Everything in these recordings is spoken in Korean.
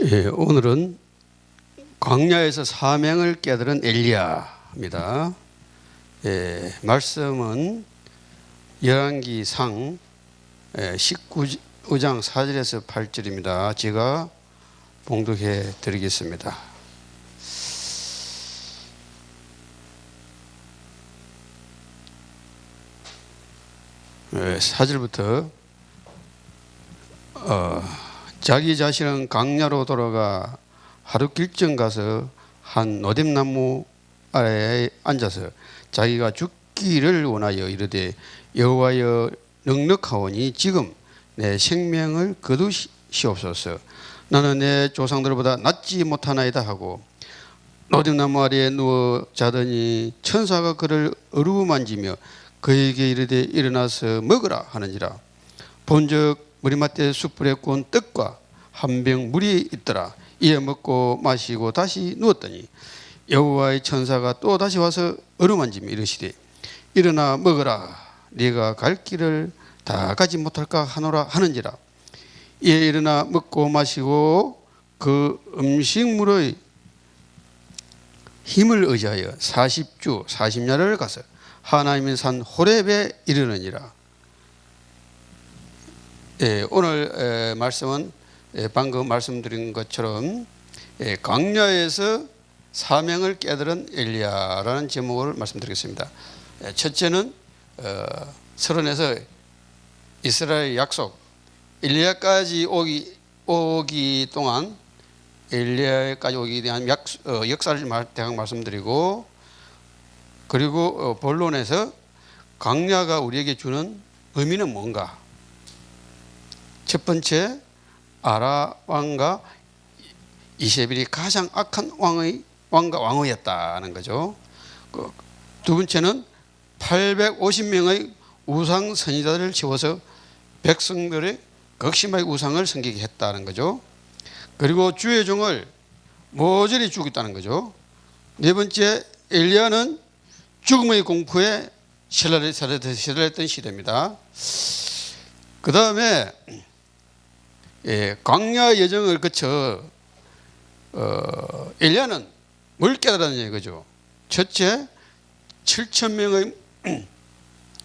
오늘은 광야에서 사명을 깨달은 엘리야입니다. 말씀은 열왕기상 19장 4절에서 8절입니다. 제가 봉독해 드리겠습니다. 네, 4절부터 자기 자신은 광야로 돌아가 하루 길쯤 가서 한 노뎀나무 아래에 앉아서 자기가 죽기를 원하여 이르되 여호와여 넉넉하오니 지금 내 생명을 거두시옵소서. 나는 내 조상들보다 낫지 못하나이다 하고 노뎀나무 아래에 누워 자더니 천사가 그를 어루만지며 그에게 이르되 일어나서 먹으라 하는지라. 본즉 머리맡에 숯불에 구운 떡과 한 병 물이 있더라. 이에 먹고 마시고 다시 누웠더니 여호와의 천사가 또 다시 와서 어루만지며 이르시되 일어나 먹으라. 네가 갈 길을 다 가지 못할까 하노라 하는지라. 이에 일어나 먹고 마시고 그 음식물의 힘을 의지하여 40주 40야를 가서 하나님의 산 호렙에 이르느니라. 오늘 말씀은 방금 말씀드린 것처럼 광야에서 사명을 깨달은 엘리야라는 제목을 말씀드리겠습니다. 첫째는 서론에서 이스라엘 약속 엘리야까지 오기 동안 엘리야까지 오기 대한 역사를 대강 말씀드리고, 그리고 본론에서 광야가 우리에게 주는 의미는 뭔가. 첫 번째, 아라 왕과 이세벨이 가장 악한 왕이었다는 거죠. 두 번째는 850명의 우상 선지자들을 세워서 백성들의 극심하게 우상을 섬기게 했다는 거죠. 그리고 주의 종을 모조리 죽였다는 거죠. 네 번째, 엘리야는 죽음의 공포에 시달렸던 시대입니다. 그 다음에 광야 여정을 거쳐 엘리야는 뭘 깨달았느냐 이거죠. 첫째, 7,000명의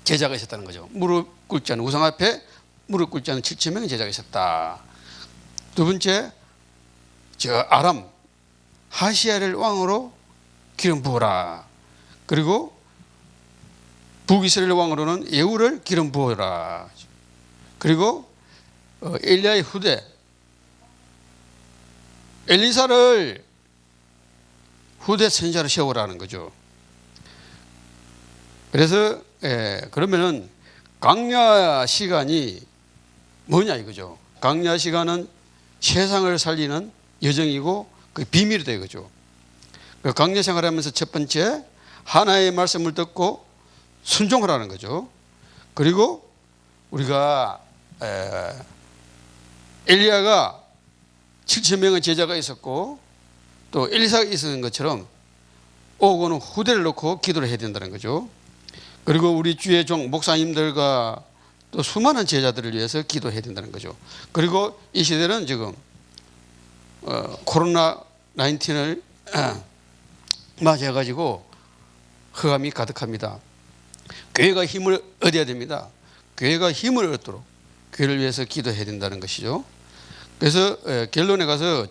제자가 있었다는 거죠. 무릎 꿇지 않은 우상 앞에 무릎 꿇지 않은 7,000명의 제자가 있었다. 두 번째, 아람 하시야를 왕으로 기름 부어라. 그리고 북이스라엘 왕으로는 예후를 기름 부어라. 그리고 엘리야의 후대 엘리사를 후대 선지자로 세우라는 거죠. 그래서 그러면은 광야 시간이 뭐냐 이거죠. 광야 시간은 세상을 살리는 여정이고 그 비밀이다 이거죠. 그 광야 생활하면서 첫 번째, 하나의 말씀을 듣고 순종하라는 거죠. 그리고 우리가 엘리야가 7,000명의 제자가 있었고 또 엘리사가 있었던 것처럼 오고는 후대를 놓고 기도를 해야 된다는 거죠. 그리고 우리 주의 종 목사님들과 또 수많은 제자들을 위해서 기도해야 된다는 거죠. 그리고 이 시대는 지금 코로나 19을 맞이해가지고 흑암이 가득합니다. 교회가 힘을 얻어야 됩니다. 교회가 힘을 얻도록 교회를 위해서 기도해야 된다는 것이죠. 그래서 결론에 가서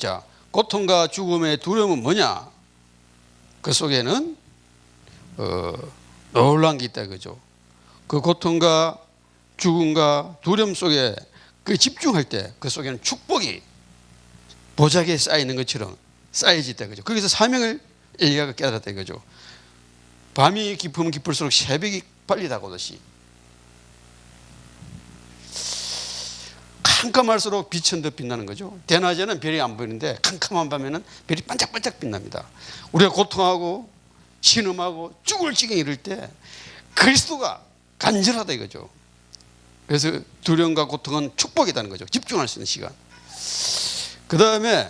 고통과 죽음의 두려움은 뭐냐? 그 속에는 놀라운 게 있다 이거죠. 그 고통과 죽음과 두려움 속에 그 집중할 때 그 속에는 축복이 보자기에 쌓이는 것처럼 쌓여져 있다 이거죠. 거기서 사명을 엘리야가 깨달았다 이거죠. 밤이 깊으면 깊을수록 새벽이 빨리 다가오듯이 캄캄할수록 빛은 더 빛나는 거죠. 대낮에는 별이 안 보이는데 캄캄한 밤에는 별이 반짝반짝 빛납니다. 우리가 고통하고 신음하고 죽을 지경에 이를 때 그리스도가 간절하다 이거죠. 그래서 두려움과 고통은 축복이라는 거죠. 집중할 수 있는 시간. 그 다음에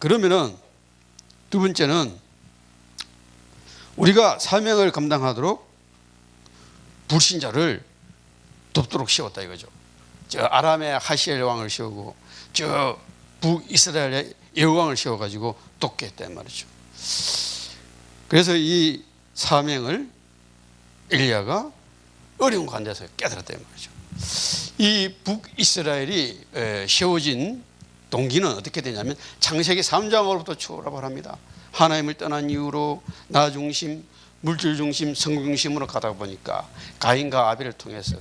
그러면은 두 번째는 우리가 사명을 감당하도록 불신자를 돕도록 세웠다 이거죠. 저 아람의 하시엘 왕을 세우고 저 북이스라엘의 여호왕을 세워가지고 돕겠단 말이죠. 그래서 이 사명을 엘리야가 어려운 가운데서 깨달았단 말이죠. 이 북이스라엘이 세워진 동기는 어떻게 되냐면 창세기 3장으로부터 출발을 합니다. 하나님을 떠난 이후로 나 중심, 물질 중심, 성공 중심으로 가다 보니까 가인과 아벨을 통해서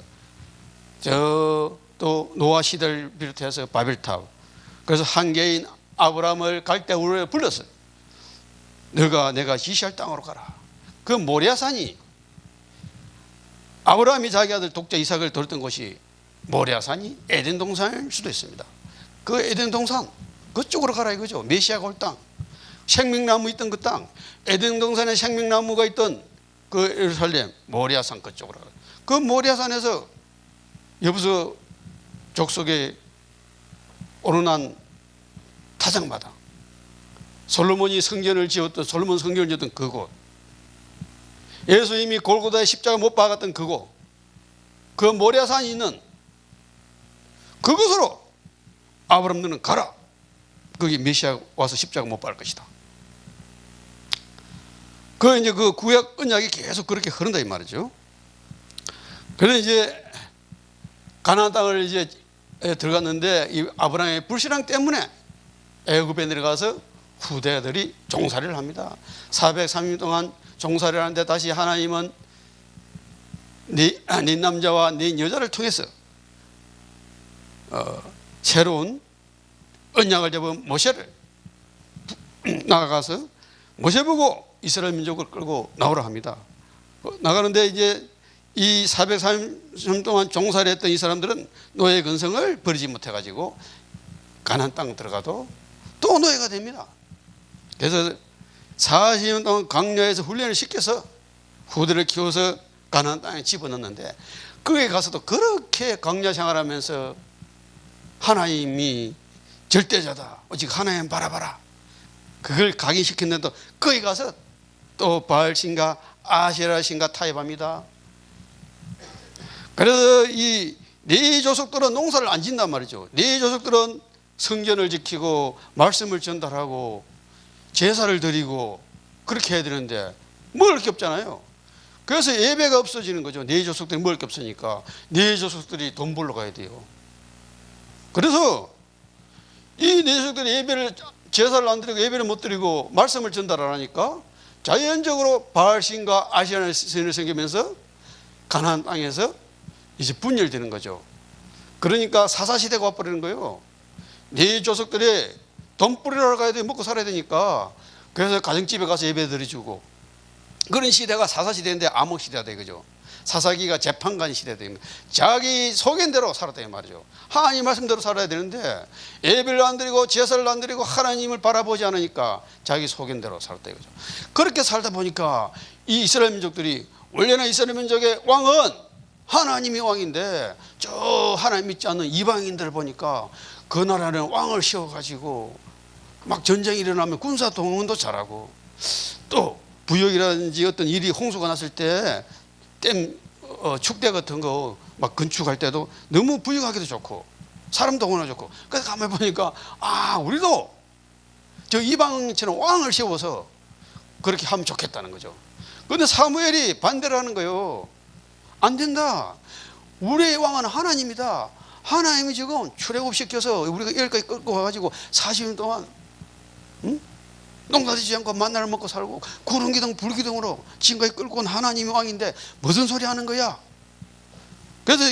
또 노아 시대를 비롯해서 바벨탑, 그래서 한계인 아브라함을 갈대 우르에 불렀어요. 너가 내가 지시할 땅으로 가라. 그 모리아산이 아브라함이 자기 아들 독자 이삭을 들었던 곳이 모리아산이 에덴 동산일 수도 있습니다. 그 에덴 동산 그쪽으로 가라 이거죠. 메시아가 올 땅, 생명나무 있던 그 땅, 에덴 동산에 생명나무가 있던 그 예루살렘 모리아산 그쪽으로 가라. 그 모리아산에서 여부서 족속에 오르난 타작마당, 솔로몬이 성전을 지었던 솔로몬 성전을 지었던 그곳, 예수님이 골고다에 십자가 못 박았던 그곳, 그 모리아산이 있는 그곳으로 아브라함 너는 가라. 거기 메시아 와서 십자가 못 박을 것이다. 그 이제 그 구약 언약이 계속 그렇게 흐른다 이 말이죠. 그래서 이제 가나안 땅을 이제 들어갔는데 이 아브라함의 불신앙 때문에 애굽에 내려가서 후대들이 종살이를 합니다. 430년 동안 종살이를 하는데 다시 하나님은 네 남자와 네 여자를 통해서 새로운 언약을 잡은 모세를 나가서 모세 보고 이스라엘 민족을 끌고 나오라 합니다. 나가는데 이제 이 430년 동안 종살이했던 이 사람들은 노예 근성을 버리지 못해가지고 가나안 땅 들어가도 또 노예가 됩니다. 그래서 40년 동안 광야에서 훈련을 시켜서 후대를 키워서 가나안 땅에 집어넣는데 거기에 가서도 그렇게 광야 생활하면서 하나님이 절대자다, 오직 하나님 바라봐라, 그걸 각인시켰는데도 거기 가서 또 바알신과 아세라신과 타협합니다. 그래서 이 네 조석들은 농사를 안 짓단 말이죠. 네 조석들은 성전을 지키고 말씀을 전달하고 제사를 드리고 그렇게 해야 되는데 먹을 게 없잖아요. 그래서 예배가 없어지는 거죠. 네 조석들이 먹을 게 없으니까 네 조석들이 돈 벌러 가야 돼요. 그래서 이 네 조석들이 예배를 제사를 안 드리고 예배를 못 드리고 말씀을 전달 안 하니까 자연적으로 바알신과 아시아나 신을 섬기면서 가나안 땅에서 이제 분열되는 거죠. 그러니까 사사시대가 와버리는 거예요. 네 조석들이 돈 뿌리러 가야 돼, 먹고 살아야 되니까. 그래서 가정집에 가서 예배 드려주고 그런 시대가 사사시대인데 암흑시대가 되는 거죠. 사사기가 재판관 시대가 됩니다. 자기 소견대로 살았다 이 말이죠. 하나님 말씀대로 살아야 되는데 예배를 안 드리고 제사를 안 드리고 하나님을 바라보지 않으니까 자기 소견대로 살았다 이거죠. 그렇게 살다 보니까 이 이스라엘 민족들이, 원래는 이스라엘 민족의 왕은 하나님이 왕인데 저 하나님 믿지 않는 이방인들 보니까 그 나라는 왕을 세워가지고 막 전쟁이 일어나면 군사 동원도 잘하고 또 부역이라든지 어떤 일이 홍수가 났을 때 댐 축대 같은 거 막 건축할 때도 너무 부역하기도 좋고 사람 동원하기 좋고, 그래서 가만히 보니까 우리도 저 이방처럼 왕을 세워서 그렇게 하면 좋겠다는 거죠. 그런데 사무엘이 반대를 하는 거예요. 안 된다. 우리의 왕은 하나님이다. 하나님이 지금 출애굽시켜서 우리가 여기까지 끌고 가가지고 40년 동안 농사짓지 않고 만나를 먹고 살고 구름기둥 불기둥으로 지금까지 끌고 온 하나님이 왕인데 무슨 소리 하는 거야? 그래서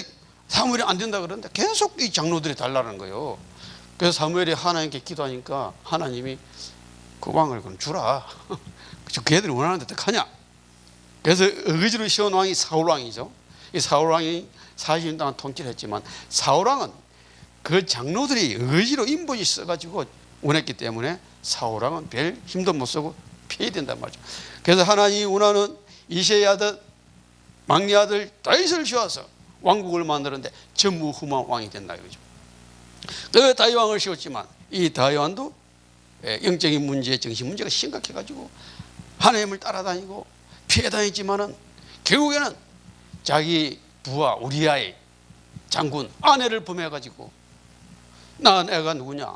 사무엘이 안 된다 그러는데 계속 이 장로들이 달라는 거예요. 그래서 사무엘이 하나님께 기도하니까 하나님이 그 왕을 그럼 주라. 걔들이 원하는데 어떡하냐? 그래서 의지로 세운 왕이 사울왕이죠. 이 사울왕이 40년 동안 통치를 했지만 사울왕은 그 장로들이 의지로 인본이 써가지고 원했기 때문에 사울왕은 별 힘도 못 쓰고 폐위된단 말이죠. 그래서 하나님이 원하는 이새의 아들 막내 아들 다윗을 씌워서 왕국을 만드는데 전무후무한 왕이 된다 이거죠. 그 다윗 왕을 씌웠지만 이 다윗 왕도 영적인 문제, 정신 문제가 심각해가지고 하나님을 따라다니고 피해 다녔지만은 결국에는 자기 부하 우리아의 장군 아내를 범해가지고 낳은 애가 누구냐?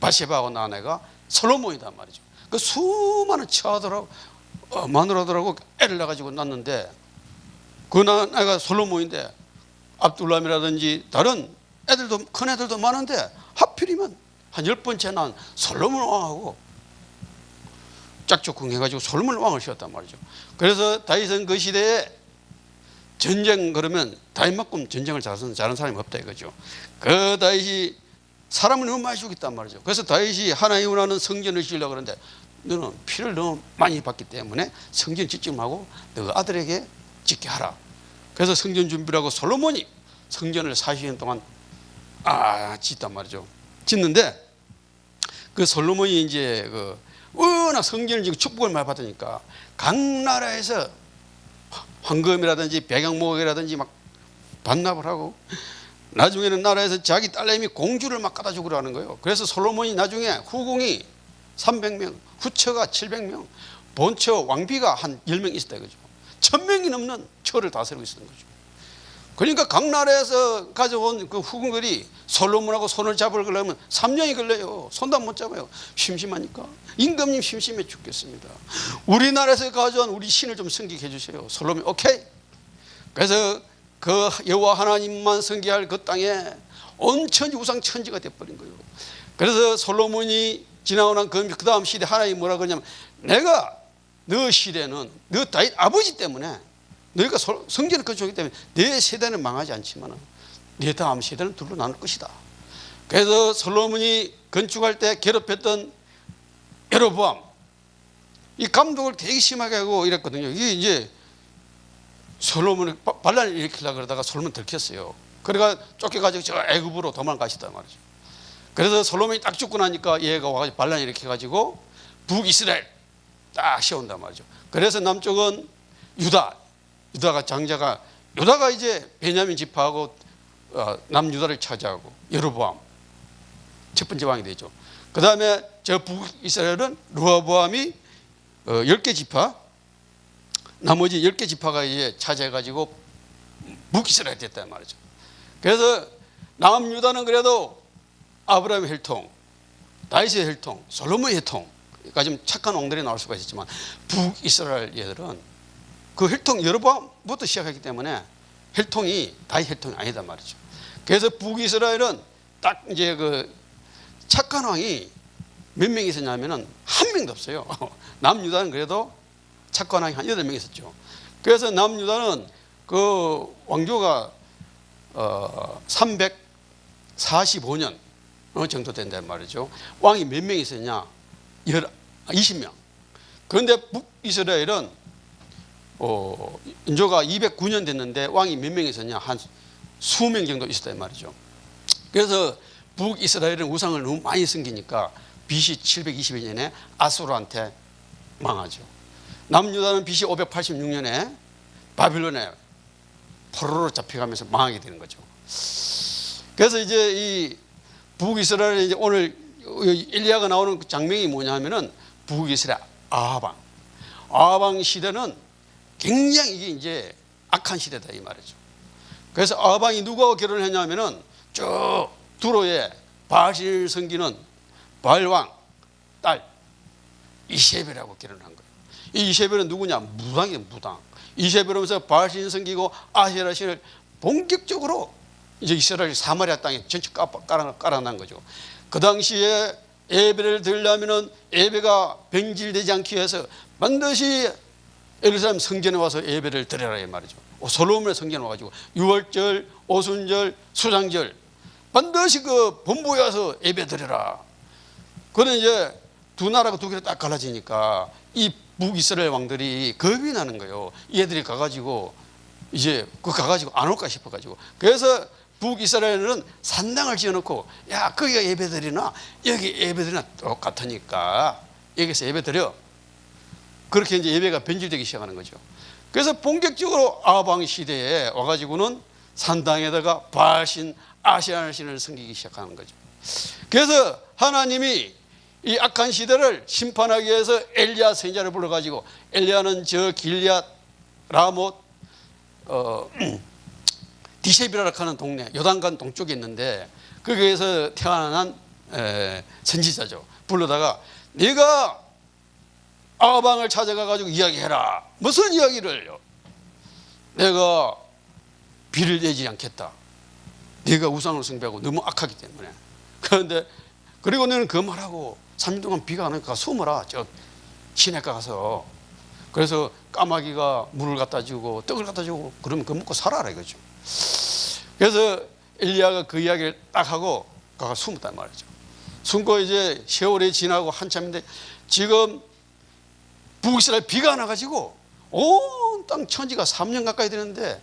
바세바하고 낳은 애가 솔로몬이단 말이죠. 그 수많은 처아들하고 마누라들하고 애를 낳아가지고 낳는데 그 낳은 애가 솔로몬인데 압둘람이라든지 다른 애들도 큰 애들도 많은데 하필이면 한 10번째 낳은 솔로몬 왕하고 짝짝꿍해가지고 솔로몬 왕을 씌웠단 말이죠. 그래서 다윗은 그 시대에 전쟁 그러면 다윗만큼 전쟁을 잘하는 사람이 없다 이거죠. 그 다윗이 사람을 너무 많이 죽였단 말이죠. 그래서 다윗이 하나님 원하는 성전을 지으려고 그러는데 너는 피를 너무 많이 받기 때문에 성전 짓지 말고 너 아들에게 짓게 하라. 그래서 성전 준비를 하고 솔로몬이 성전을 40년 동안 짓단 말이죠. 짓는데 그 솔로몬이 이제 그 워낙 성전을 지고 축복을 많이 받으니까 각 나라에서 황금이라든지 백양목이라든지 막 반납을 하고 나중에는 나라에서 자기 딸내미 공주를 막 갖다 주고 그러는 거예요. 그래서 솔로몬이 나중에 후궁이 300명, 후처가 700명, 본처 왕비가 한 10명 있었다 이거죠. 1000명이 넘는 처를 다스리고 있었던 거죠. 그러니까 각 나라에서 가져온 그 후궁들이 솔로몬하고 손을 잡으려면 3년이 걸려요. 손도 못 잡아요. 심심하니까. 임금님 심심해 죽겠습니다. 우리나라에서 가져온 우리 신을 좀 섬기게 해주세요. 솔로몬 오케이. 그래서 그 여호와 하나님만 섬기할 그 땅에 온 천지 우상 천지가 돼버린 거예요. 그래서 솔로몬이 지나고 난 그 다음 시대 하나님이 뭐라 그러냐면 내가 너 시대는 너 다윗 아버지 때문에 너희가 성전을 건축하기 때문에 내 세대는 망하지 않지만 내 다음 세대는 둘로 나눌 것이다. 그래서 솔로몬이 건축할 때 괴롭혔던 여로보암 이 감독을 되게 심하게 하고 이랬거든요. 이게 이제 솔로몬이 반란을 일으키려고 그러다가 솔로몬 들켰어요. 그래가 쫓겨가지고 저 애굽으로 도망가시단 말이죠. 그래서 솔로몬이 딱 죽고 나니까 얘가 와가지고 반란을 일으켜가지고 북이스라엘 딱 세운단 말이죠. 그래서 남쪽은 유다가 장자가 유다가 이제 베냐민 지파하고 남유다를 차지하고 여로보암 첫 번째 왕이 되죠. 그 다음에 저 북이스라엘은 르호보암이 10개 지파 나머지 10개 지파가 이제 차지해가지고 북이스라엘이 됐단 말이죠. 그래서 남유다는 그래도 아브라함의 혈통, 다윗의 혈통, 솔로몬의 혈통 그러니까 좀 착한 왕들이 나올 수가 있었지만 북이스라엘 얘들은 그 혈통 여로보암부터 시작했기 때문에 혈통이 다윗 혈통이 아니단 말이죠. 그래서 북이스라엘은 딱 이제 그 착한 왕이 몇 명 있었냐면은 한 명도 없어요. 남유다는 그래도 착한 왕이 한 8명 있었죠. 그래서 남유다는 그 왕조가 345년 정도 된단 말이죠. 왕이 몇 명 있었냐? 20명. 그런데 북이스라엘은 인조가 209년 됐는데 왕이 몇 명 있었냐? 한 20명 정도 있었단 말이죠. 그래서 북이스라엘은 우상을 너무 많이 섬기니까 BC 722년에 아수르한테 망하죠. 남유다는 BC 586년에 바빌론에 포로로 잡혀가면서 망하게 되는 거죠. 그래서 이제 이 북이스라엘 이제 오늘 엘리야가 나오는 장면이 뭐냐면은 북이스라엘 아하방 시대는 굉장히 이게 이제 악한 시대다 이 말이죠. 그래서 아하방이 누구하고 결혼을 했냐면은 쭉 두로에 바알신을 섬기는 바알왕 딸 이세벨하고 결혼한 거예요. 이 이세벨은 누구냐? 무당이에요, 무당. 이세벨하면서 바알신을 섬기고 아세라신을 본격적으로 이제 이스라엘 사마리아 땅에 전체 깔아난 거죠. 그 당시에 예배를 드리려면은 예배가 변질되지 않기 위해서 반드시 예루살렘 성전에 와서 예배를 드려라 이 말이죠. 솔로몬의 성전에 와가지고 유월절, 오순절, 수장절 반드시 그 본부에 와서 예배 드려라. 그는 이제 두 나라가 두 개로 딱 갈라지니까 이 북이스라엘 왕들이 겁이 나는 거예요. 얘들이 가가지고 이제 그 가가지고 안 올까 싶어가지고 그래서 북이스라엘은 산당을 지어놓고 야 거기가 예배드리나 여기 예배드리나 똑같으니까 여기서 예배드려. 그렇게 이제 예배가 변질되기 시작하는 거죠. 그래서 본격적으로 아방 시대에 와가지고는 산당에다가 바알신 아세라신을 섬기기 시작하는 거죠. 그래서 하나님이 이 악한 시대를 심판하기 위해서 엘리야 선지자를 불러가지고 엘리야는 저 길리앗 라못 디세비라라고 하는 동네 요단강 동쪽에 있는데 거기에서 태어난 선지자죠. 불러다가 네가 아방을 찾아가 가지고 이야기해라. 무슨 이야기를요? 내가 비를 내지 않겠다. 네가 우상을 숭배하고 너무 악하기 때문에. 그런데 그리고 너는 그 말하고 3년 동안 비가 안 오니까 숨어라. 저 시냇가 가서. 그래서 까마귀가 물을 갖다 주고 떡을 갖다 주고 그러면 그거 먹고 살아라 이거죠. 그래서 엘리야가 그 이야기를 딱 하고 가서 숨었단 말이죠. 숨고 이제 세월이 지나고 한참인데 지금 북이스라엘 비가 안 와가지고 온 땅 천지가 3년 가까이 되는데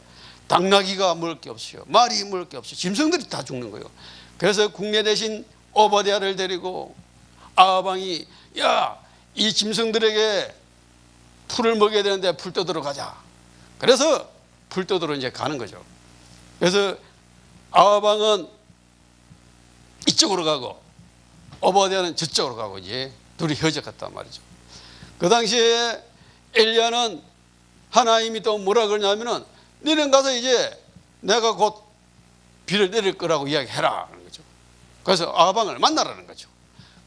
당나귀가 먹을 게 없어요. 말이 먹을 게 없어요. 짐승들이 다 죽는 거예요. 그래서 국내 대신 오바댜를 데리고 아방이 야, 이 짐승들에게 풀을 먹여야 되는데 풀 뜯으러 가자. 그래서 풀 뜯으러 이제 가는 거죠. 그래서 아방은 이쪽으로 가고 오바댜는 저쪽으로 가고 이제 둘이 협적했단 말이죠. 그 당시에 엘리야는 하나님이 또 뭐라 그러냐면은 너는 가서 이제 내가 곧 비를 내릴 거라고 이야기해라 하는 거죠. 그래서 아방을 만나라는 거죠.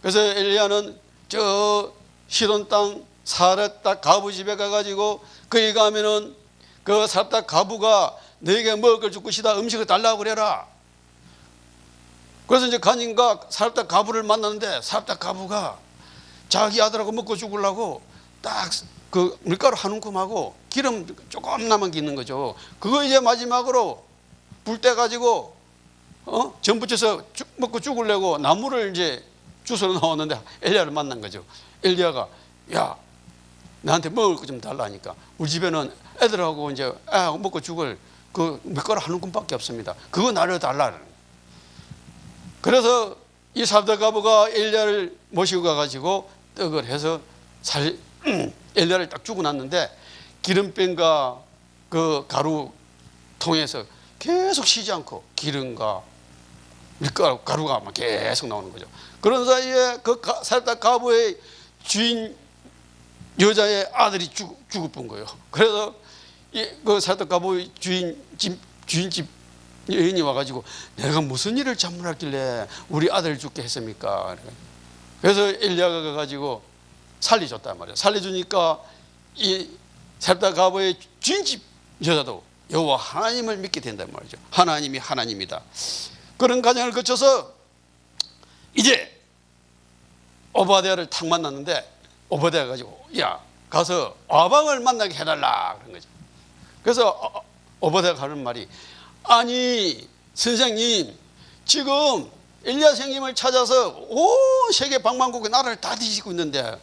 그래서 엘리야는 저 시돈 땅 사렙다 가부 집에 가가지고 거기 가면은 그 사렙다 가부가 너에게 먹을 걸 줄 것이다. 음식을 달라고 그래라. 그래서 이제 가니까 사렙다 가부를 만났는데 사렙다 가부가 자기 아들하고 먹고 죽으려고 딱 그 밀가루 한 움큼하고 기름 조금 남은 게 있는 거죠. 그거 이제 마지막으로 불 때 가지고 전 부쳐서 먹고 죽으려고 나무를 이제 주스러 나왔는데 엘리야를 만난 거죠. 엘리야가 야, 나한테 먹을 거 좀 달라니까 우리 집에는 애들하고 이제 먹고 죽을 그 밀가루 한 움큼밖에 없습니다. 그거 나를 달라는. 그래서 이 사렙다 가부가 엘리야를 모시고 가가지고 떡을 해서 엘리야를 딱 주고 났는데 기름병과 그 가루 통에서 계속 쉬지 않고 기름과 밀가루 가루가 막 계속 나오는 거죠. 그런 사이에 그 사렙다 가부의 주인 여자의 아들이 죽을 뻔 거예요. 그래서 그 사렙다 가부의 주인집 여인이 와가지고 내가 무슨 일을 잘못했길래 우리 아들을 죽게 했습니까? 그래서 엘리야가 가가지고 살려줬단 말이에요. 살려주니까 이 사렙다 가부의 주인집 여자도 여호와 하나님을 믿게 된단 말이죠. 하나님이 하나님이다. 그런 과정을 거쳐서 이제 오바댜를 탁 만났는데 오바댜가 가지고 야 가서 아방을 만나게 해달라 그런 거죠. 그래서 오바댜가 하는 말이 아니 선생님 지금 엘리야 선생님을 찾아서 온 세계 방방곡곡 나라를 다 뒤지고 있는데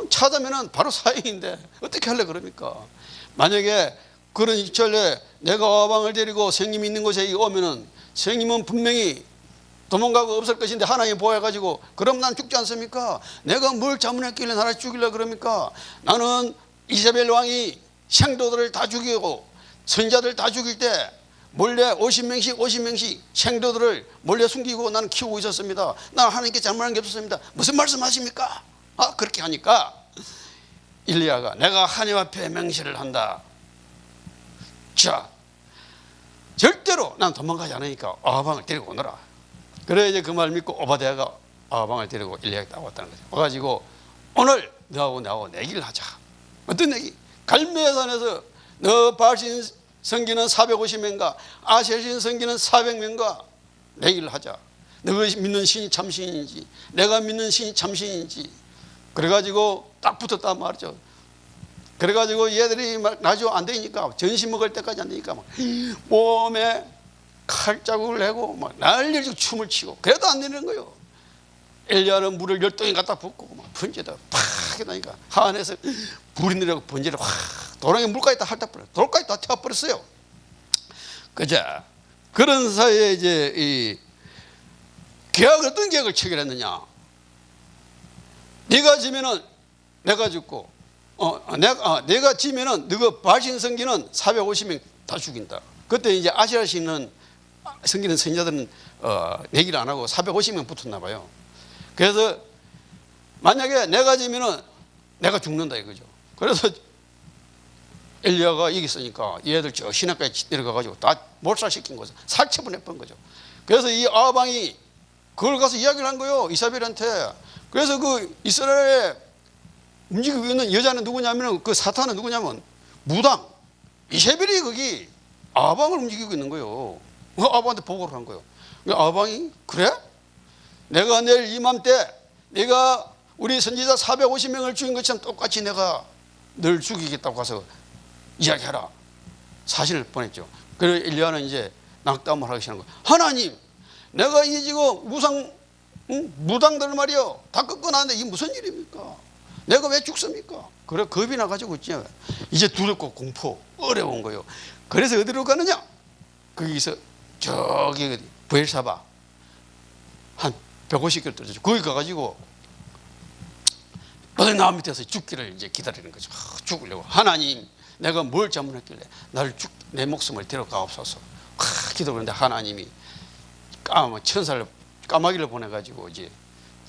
찾으면은 바로 사형인데 어떻게 하려 그럽니까? 만약에 그런 일절에 내가 아방을 데리고 선생님이 있는 곳에 오면은 선생님은 분명히 도망가고 없을 것인데 하나님 보호해가지고 그럼 난 죽지 않습니까? 내가 뭘 잘못했길래 나를 죽이려 그럽니까? 나는 이세벨 왕이 생도들을 다 죽이고 선자들 다 죽일 때 몰래 50명씩 생도들을 몰래 숨기고 나는 키우고 있었습니다. 나는 하나님께 잘못한 게 없었습니다. 무슨 말씀하십니까? 그렇게 하니까 엘리야가 내가 하나님 앞에 맹세를 한다. 자, 절대로 난 도망가지 않으니까 아방을 데리고 오너라. 그래 이제 그 말 믿고 오바댜가 아방을 데리고 엘리야에게 딱 왔다는 거죠. 와가지고 오늘 너하고 내기를 하자. 어떤 내기? 갈멜산에서 너 바알신 성기는 450명과 아세신 성기는 400명과 내기를 하자. 너가 믿는 신이 참신인지 내가 믿는 신이 참신인지. 그래가지고 딱 붙었단 말이죠. 그래가지고 얘들이 막 나중 안 되니까 전신 먹을 때까지 안 되니까 막 몸에 칼자국을 내고 막 난리로 춤을 치고 그래도 안 되는 거예요. 엘리야는 물을 10동이 갖다 붓고 막 번제다 팍 나니까 하늘에서 불이 내려고 번제를 확 도랑에 물까지 다 핥아버려 돌까지 다 태워버렸어요. 그자 그런 사이에 이제 이 계약을 어떤 계약을 체결했느냐? 네가 지면은 내가 죽고 내가 지면은 너가 바알신 성기는 450명 다 죽인다. 그때 이제 아시라 신은 성기는 선자들은 내기를 안 하고 450명 붙었나 봐요. 그래서 만약에 내가 지면은 내가 죽는다 이거죠. 그래서 엘리야가 이겼으니까 얘들 저 시내까지 내려가가지고 다 몰살시킨 거죠. 살처분해본 거죠. 그래서 이 아방이 그걸 가서 이야기를 한 거예요, 이사벨한테. 그래서 그 이스라엘에 움직이고 있는 여자는 누구냐면, 그 사탄은 누구냐면 무당 이세벨이 거기 아방을 움직이고 있는 거예요. 아방한테 보고를 한 거예요. 아방이 그래? 내가 내일 이맘때 내가 우리 선지자 450명을 죽인 것처럼 똑같이 내가 널 죽이겠다고 가서 이야기하라. 사신을 보냈죠. 그래서 엘리야는 이제 낙담을 하기 시작한 거예요. 하나님, 내가 이 지금 무당들 말이요 다 꺾어놨는데 이게 무슨 일입니까? 내가 왜 죽습니까? 그래 겁이 나가지고 있지. 이제 두렵고 공포 어려운 거예요. 그래서 어디로 가느냐? 거기서 저기 부엘사바 한 150km 떨어져 거기 가가지고 나무 밑에서 죽기를 이제 기다리는 거죠. 죽으려고. 하나님, 내가 뭘 잘못했길래 나를 내 목숨을 데려가옵소서. 기도하는데 하나님이 천사를 까마귀를 보내가지고 이제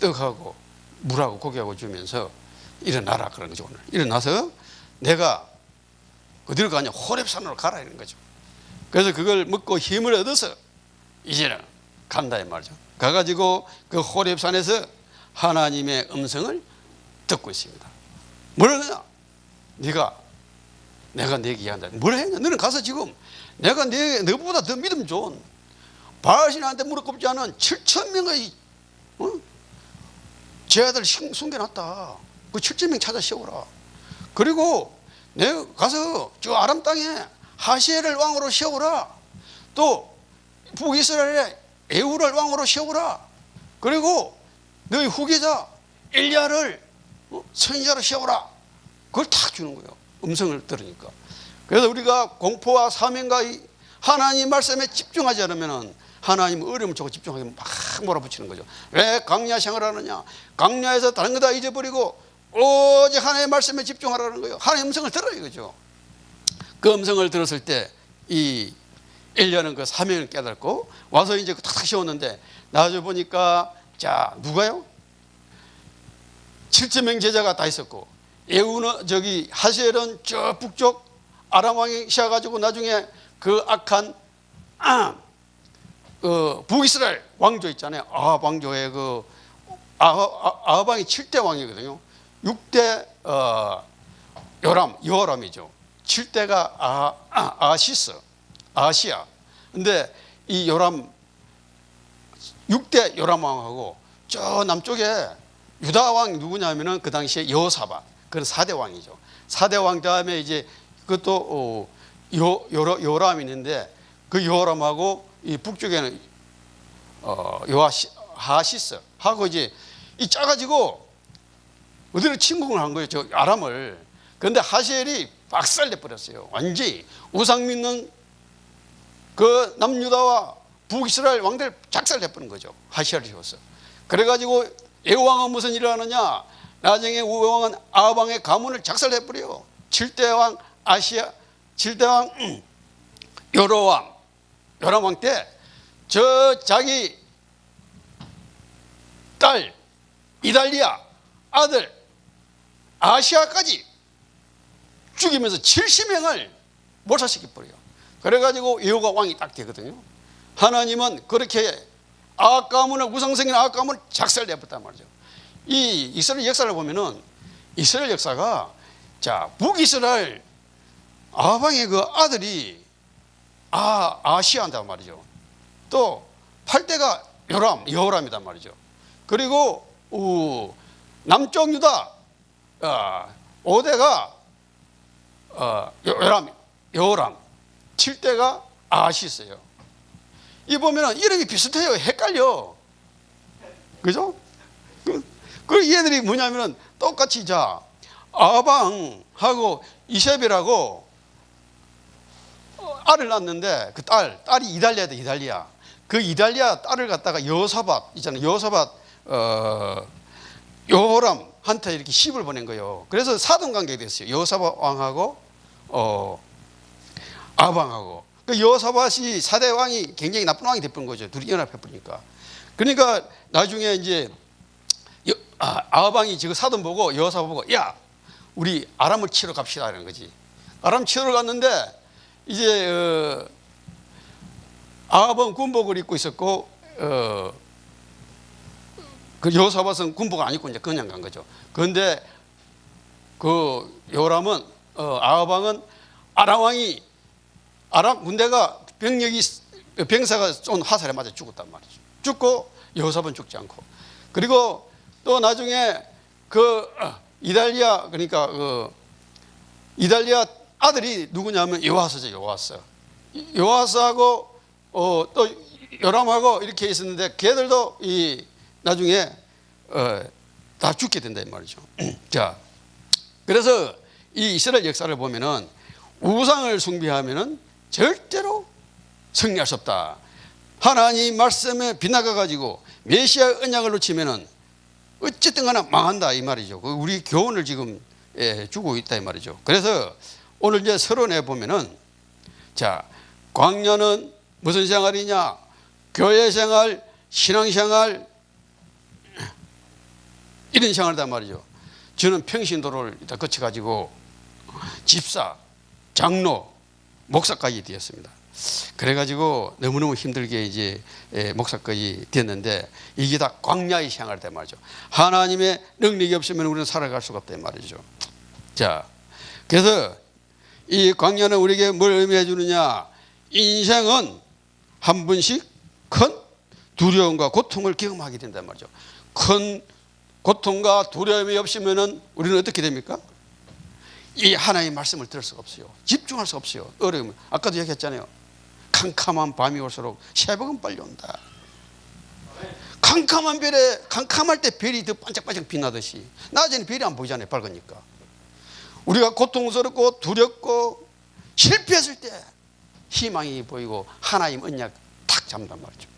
떡하고 물하고 고기하고 주면서 일어나라 그런 거죠. 오늘 일어나서 내가 어디로 가냐? 호렙산으로 가라 이런 거죠. 그래서 그걸 먹고 힘을 얻어서 이제는 간다 이 말이죠. 가가지고 그 호렙산에서 하나님의 음성을 듣고 있습니다. 뭘 하냐? 내가 내게 이야기한다. 뭘 했냐? 너는 가서 지금 내가 너보다 더 믿음 좋은 바알신한테 무릎 꿇지 않은 7,000명의 제 아들 숨겨놨다. 그 7,000명 찾아 세워라. 그리고 내가 가서 저 아람 땅에 하시엘을 왕으로 세워라. 또 북이스라엘에 에후를 왕으로 세워라. 그리고 너희 후계자 엘리야를 선지자로 세워라. 그걸 탁 주는 거예요. 음성을 들으니까. 그래서 우리가 공포와 사명과 하나님 말씀에 집중하지 않으면 하나님 어려움을 주고 집중하게 막 몰아붙이는 거죠. 왜 강야 생활을 하느냐? 강야에서 다른 거 다 잊어버리고 오직 하나님의 말씀에 집중하라는 거예요. 하나님의 음성을 들어요 이거죠. 그 음성을 들었을 때 이 엘리야는 그 사명을 깨닫고 와서 이제 탁탁 세웠는데 나중에 보니까 자 누가요? 7,000명 제자가 다 있었고 에우는 저기 하시엘은 저 북쪽 아람 왕이 씌어가지고 나중에 그 악한 북이스라엘 왕조 있잖아요. 아합 왕조의 그 아합 왕이 7대 왕이거든요. 6대 여호람이죠. 7대가 아시야. 근데 이 요람 6대 요람 왕하고 저 남쪽에 유다 왕이 누구냐면은 그 당시에 여호사밧. 그건 4대 왕이죠. 4대 왕 다음에 이제 그것도 요람이 있는데 그 요람하고 이 북쪽에는 하시스 하고 이제 이 짜가지고 어디로 침공을 한 거예요. 저 아람을. 그런데 하시엘이 박살내 버렸어요. 완전히 우상 믿는 그 남유다와 북이스라엘 왕들 작살내 버린 거죠. 하시엘을 세웠어. 그래가지고 에우왕은 무슨 일을 하느냐? 나중에 우왕은 아합왕의 가문을 작살내 버려요. 7대 왕 7대 왕 요람왕 때 저 자기 딸 이달리아 아들 아시아까지 죽이면서 70명을 몰살시켜 버려요. 그래가지고 여호가 왕이 딱 되거든요. 하나님은 그렇게 아합 가문을 우상성인 아합 가문을 작살내버렸단 말이죠. 이 이스라엘 역사를 보면은 이스라엘 역사가 자 북이스라엘 아합왕의 그 아들이 아시아한단 말이죠. 또 8대가 여호람이단 말이죠. 그리고 남쪽 유다 5대가 여호람 7대가 아하시스예요. 이 보면은 이름이 비슷해요. 헷갈려. 그죠? 그 얘들이 뭐냐면은 똑같이 자 아방하고 이세벨하고 알을 낳았는데 그 딸이 이달리아다. 이달리아. 그 이달리아 딸을 갖다가 여호사밧 있잖아요. 여호사밧 여호람한테 이렇게 시집을 보낸 거예요. 그래서 사돈 관계가 됐어요. 여호사밧 왕하고 아방하고. 그 여호사밧이 4대 왕이 굉장히 나쁜 왕이 됐던 거죠. 둘이 연합해 버리니까. 그러니까 나중에 이제 아방이 지금 사돈 보고 여호사밧 보고 야 우리 아람을 치러 갑시다 이런 거지. 아람 치러 갔는데 이제 아합은 군복을 입고 있었고 그 여호사밧은 군복 안 입고 이제 그냥 간 거죠. 그런데 그 요람은 아합 왕은 아람 왕이 아람 군대가 병사가 쏜 화살에 맞아 죽었단 말이죠. 죽고 여호사밧은 죽지 않고. 그리고 또 나중에 그 이달리아, 그러니까 그 이달리아 아들이 누구냐면 요아스죠. 요아스하고 또 요람하고 이렇게 있었는데 걔들도 이 나중에 다 죽게 된다 이 말이죠. 자, 그래서 이 이스라엘 역사를 보면은 우상을 숭배하면은 절대로 승리할 수 없다. 하나님 말씀에 빗나가 가지고 메시아 언약을 놓치면은 어쨌든 간에 망한다 이 말이죠. 우리 교훈을 지금 주고 있다 이 말이죠. 그래서 오늘 이제 서론에 보면은 자, 광야는 무슨 생활이냐? 교회 생활, 신앙 생활, 이런 생활이단 말이죠. 저는 평신도를 다 거쳐가지고 집사, 장로, 목사까지 되었습니다. 그래가지고 너무너무 힘들게 이제 목사까지 됐는데 이게 다 광야의 생활이다 말이죠. 하나님의 능력이 없으면 우리는 살아갈 수가 없다 말이죠. 자, 그래서 이 광야는 우리에게 뭘 의미해 주느냐? 인생은 한 번씩 큰 두려움과 고통을 경험하게 된단 말이죠. 큰 고통과 두려움이 없으면 우리는 어떻게 됩니까? 이 하나님의 말씀을 들을 수가 없어요. 집중할 수가 없어요. 어려우면. 아까도 얘기했잖아요. 캄캄한 밤이 올수록 새벽은 빨리 온다. 캄캄할 때 별이 더 반짝반짝 빛나듯이 낮에는 별이 안 보이잖아요. 밝으니까. 우리가 고통스럽고 두렵고 실패했을 때 희망이 보이고 하나님 언약 탁 잡는단 말이죠.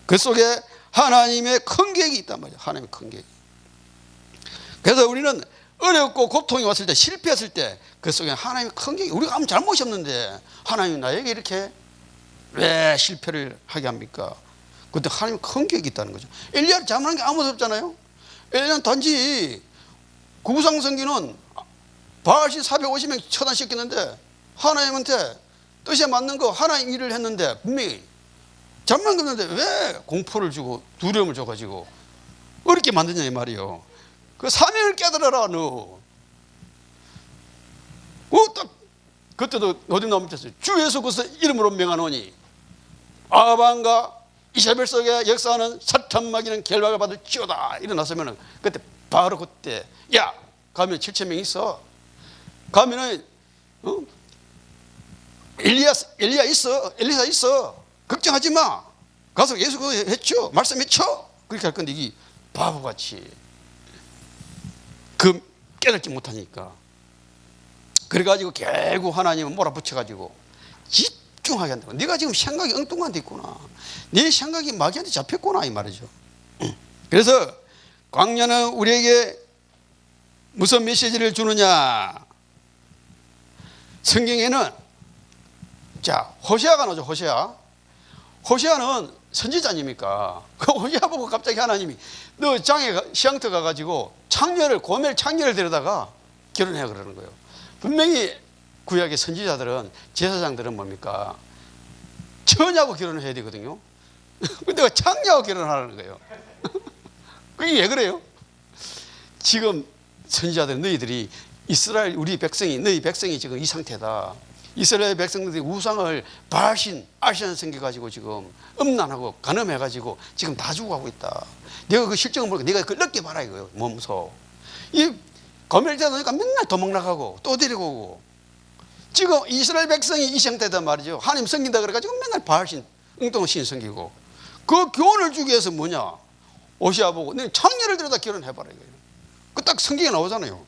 그 속에 하나님의 큰 계획이 있단 말이죠. 하나님의 큰 계획. 그래서 우리는 어렵고 고통이 왔을 때 실패했을 때 그 속에 하나님의 큰 계획이, 우리가 아무 잘못이 없는데 하나님이 나에게 이렇게 왜 실패를 하게 합니까? 그때 하나님의 큰 계획이 있다는 거죠. 엘리야를 잘못한 게 아무도 없잖아요. 엘리야는 단지 구상 성기는 바알신 450명 처단시켰는데 하나님한테 뜻에 맞는 거 하나님 일을 했는데 분명히 잘못한 건데 왜 공포를 주고 두려움을 줘가지고 어렵게 만드냐 이 말이요. 그 사명을 깨달아라 너. 딱 그때도 어디 나오면서 주 예수 그리스도 이름으로 명하노니 아합과 이세벨 속에 역사하는 사탄마귀는 결박을 받을 지어다 일어났으면은 그때 바로 그때 야 가면 7,000명 있어. 가면은 엘리야 있어. 엘리사 있어. 걱정하지 마. 가서 예수 그거 했죠. 말씀 했죠. 그렇게 할 건데 이게 바보같이 그 깨닫지 못하니까 그래가지고 결국 하나님은 몰아붙여가지고 집중하게 한다고. 네가 지금 생각이 엉뚱한 데 있구나. 네 생각이 마귀한테 잡혔구나 이 말이죠. 그래서 광야는 우리에게 무슨 메시지를 주느냐? 성경에는 자 호세아가 나오죠. 호세아는 선지자입니까? 그 호세아 보고 갑자기 하나님이 너 장에 시향터 가가지고 고멜 창녀를 데려다가 결혼해 그러는 거예요. 분명히 구약의 선지자들은 제사장들은 뭡니까? 처녀하고 결혼을 해야 되거든요. 근데 왜 창녀하고 결혼하라는 거예요? 그게 왜 그래요? 지금 선지자들 너희들이 이스라엘 우리 백성이 너희 백성이 지금 이 상태다. 이스라엘 백성들이 우상을 바알신 아시안 생겨가지고 지금 음란하고 간음해가지고 지금 다 죽어가고 있다. 내가 그 실정을 모르고 네가 그걸 늦게 봐라 이거예요. 몸소 이 거멜되다 보니까 맨날 도망 나가고 또 데리고 오고 지금 이스라엘 백성이 이 상태다 말이죠. 하나님 섬긴다 그래가지고 맨날 바알신 엉뚱한 신 섬기고 그 교훈을 주기 위해서 뭐냐? 오시아 보고 너 창녀를 들여다 결혼해봐라 이거예요. 그 딱 성경에 나오잖아요.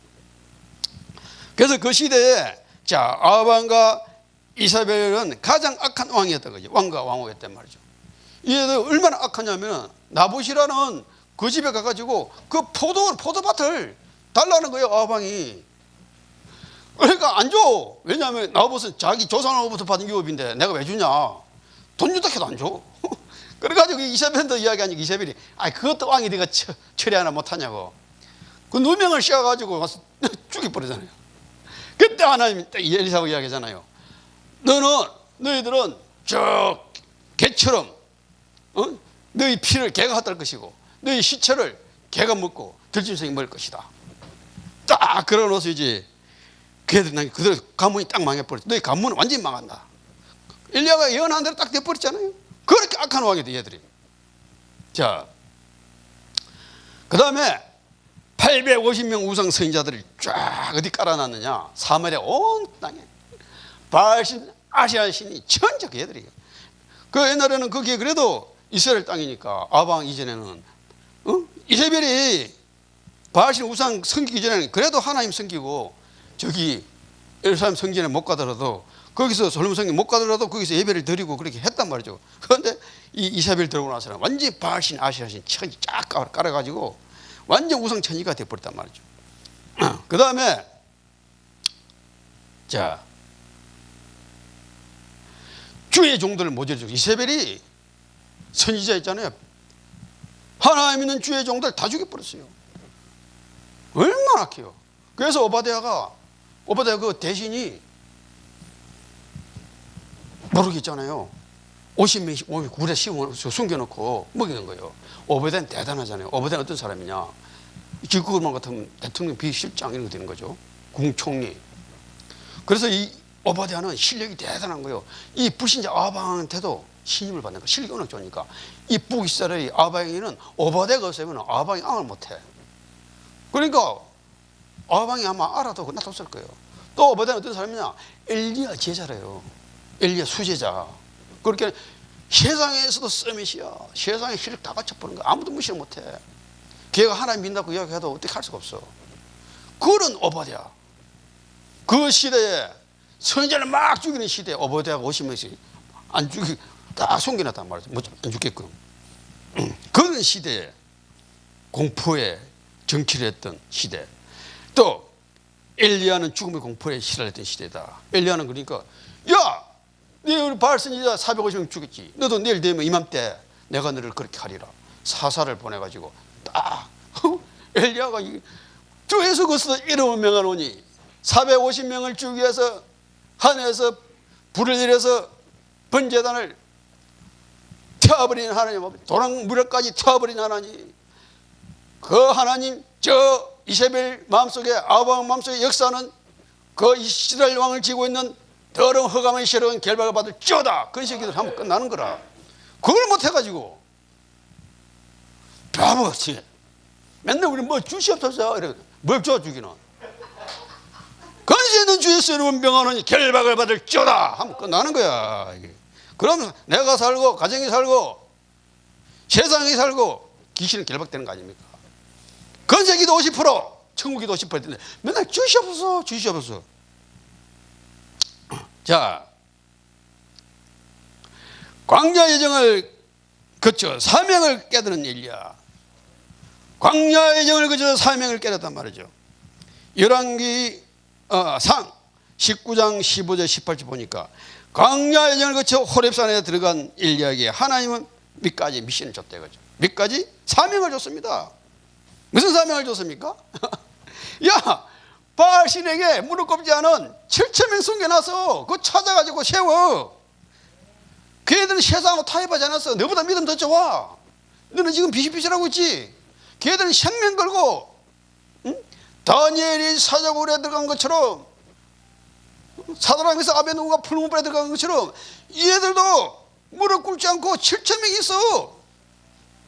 그래서 그 시대에 자 아합과 이사벨은 가장 악한 왕이었던 거죠. 왕과 왕후였단 말이죠. 이게 얼마나 악하냐면 나봇이라는 그 집에 가가지고 그 포도밭을 달라는 거예요. 아합 왕이. 그러니까 안 줘. 왜냐하면 나봇은 자기 조상으로부터 받은 유업인데 내가 왜 주냐. 돈 주다 해도 안 줘. 그래가지고 이사벨도 이야기하니까 이사벨이 그것도 왕이 네가 처리하나 못하냐고. 그 누명을 씌워가지고 가서 죽여버리잖아요. 그때 하나님이 엘리사하고 이야기하잖아요. 너희들은 저 개처럼 너희 피를 개가 헛될 것이고 너희 시체를 개가 먹고 들짐승이 먹을 것이다. 딱 그러놓아서 이제 걔들이 그대로 가문이 딱 망해버렸어. 너희 가문은 완전히 망한다. 엘리야가 예언한 대로 딱 돼버렸잖아요. 그렇게 악한 왕이 돼 얘들이. 자, 그 다음에 850명 우상 선지자들을 쫙 어디 깔아놨느냐. 사마리아 온 땅에 바알신 아시아 신이 전적 얘들이. 그 옛날에는 거기에 그래도 이스라엘 땅이니까 아방 이전에는 이세벨이 바알신 우상 섬기기 전에는 그래도 하나님 섬기고 저기 예루살렘 성전에 못 가더라도 거기서 솔로몬 성전 못 가더라도 거기서 예배를 드리고 그렇게 했단 말이죠. 그런데 이 이세벨 들어오고 나서는 완전히 바알신 아시아신 천이 쫙 깔아가지고 완전 우상 천이가 돼버렸단 말이죠. 그 다음에 자, 주의 종들을 모조리 이세벨이 선지자 있잖아요. 하나님 있는 주의 종들 다 죽여버렸어요. 얼마나 악해요. 그래서 오바댜가 그 대신이 모르겠잖아요. 50명씩 굴에 숨겨놓고 먹이는 거예요. 오바댜는 대단하잖아요. 오바댜는 어떤 사람이냐. 지금만 같으면 대통령 비실장 이런 거 되는 거죠. 국총리. 그래서 이 오바댜는 실력이 대단한 거예요. 이 불신자 아방한테도 신임을 받는 거. 실력이 워낙 좋으니까. 이 북이스라엘 아방에는 오바댜가 없으면 아방이 암을 못해. 그러니까 아방이 아마 알아도 놔뒀을 거예요. 또 오바댜는 어떤 사람이냐. 엘리야 제자래요. 엘리야 수제자. 그렇게 세상에서도 서밋이야. 세상에 실력 다 갖춰보는 거야. 아무도 무시를 못해. 걔가 하나님 믿는다고 이야기해도 어떻게 할 수가 없어. 그런 오바댜. 그 시대에 선지자를 막 죽이는 시대에 오바댜가 50명씩 안 죽이 딱 숨겨놨단 말이죠. 안 죽게끔. 그런 시대에 공포에 정치를 했던 시대. 또 엘리야는 죽음의 공포에 시달렸던 시대다. 엘리야는 그러니까 야, 네 우리 바알 선지자 450명 죽였지. 너도 내일 되면 이맘때 내가 너를 그렇게 하리라. 사사를 보내가지고 딱 엘리야가 저에서 거기서 이름을 명하노니 450명을 죽이기 위해서 하늘에서 불을 내려서 번제단을 태워버리는 하나님, 도랑무력까지 태워버리는 하나님, 그 하나님 저 이세벨 마음속에 아방 마음속에 역사는 그 이스라엘 왕을 지고 있는 더러운 허감의 싫은 결박을 받을 쩌다. 그런 식으로 하면 끝나는 거라. 그걸 못해가지고 바보지. 맨날 우리 뭐 주시옵소서 이래. 뭘 줘 주기는. 건세 있는 주의 쓰는 병하노니 결박을 받을 쩌다 하면 끝나는 거야. 그럼 내가 살고 가정이 살고 세상이 살고 귀신은 결박되는 거 아닙니까? 건세기도 50%, 천국기도 50%인데 맨날 주시옵소서 주시옵소서. 자, 광야 여정을 거쳐 사명을 깨달은 엘리야. 광야 여정을 거쳐 사명을 깨달았단 말이죠. 열왕기 상 19장 15절 18절 보니까 광야 여정을 거쳐 호렙산에 들어간 엘리야에게 하나님은 몇 가지 미션을 줬다 이거죠. 몇 가지 사명을 줬습니다. 무슨 사명을 줬습니까? 야, 바알 신에게 무릎 꿇지 않은 7,000명 숨겨놔서 그거 찾아가지고 세워. 그 애들은 세상하고 타협하지 않았어. 너보다 믿음 더 좋아. 너는 지금 비실비실하고 있지. 그 애들은 생명 걸고 다니엘이 사자굴에 들어간 것처럼 사드락에서 아벤노고가 풀무불에 들어간 것처럼 이 애들도 무릎 꿇지 않고 7,000명이 있어.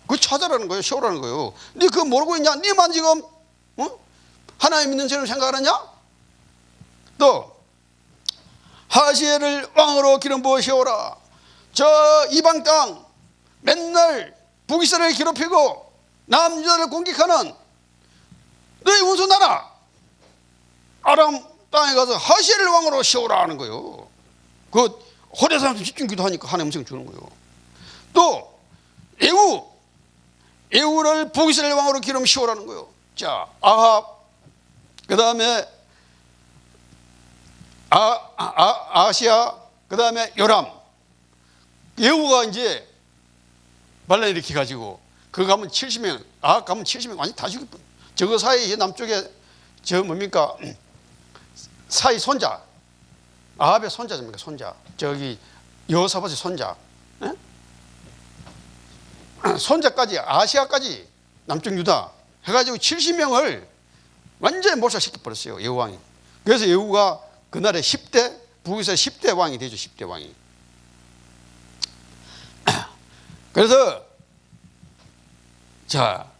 그거 찾아라는 거예요. 세우라는 거예요. 네 그거 모르고 있냐? 네만 지금 하나님 믿는 사람 생각하느냐? 또 하시엘을 왕으로 기름 부어 세워라. 저 이방 땅 맨날 북이스라엘을 괴롭히고 남유다를 공격하는 너희 원수 나라 아람 땅에 가서 하시엘을 왕으로 세우라 하는 거예요. 그 호레 사람들 집중기도 하니까 하나님 음성 주는 거예요. 또 에후를 북이스라엘 왕으로 기름 세우라는 거예요. 자, 아합, 그 다음에 아시아, 그 다음에 요람. 예후가 이제 반란 일으켜 가지고 그 가면 70명, 가면 70명 완전 다 죽일 뻔. 저거 사이 남쪽에 저 뭡니까 사이 손자, 아합의 손자입니까? 손자. 저기 여호사밧의 손자. 에? 손자까지 아시아까지 남쪽 유다 해가지고 70명을 완전히 몰살시켜버렸어요, 여우왕이. 그래서 여우가 그날의 10대, 북에서 10대 왕이 되죠, 10대 왕이. 그래서, 자,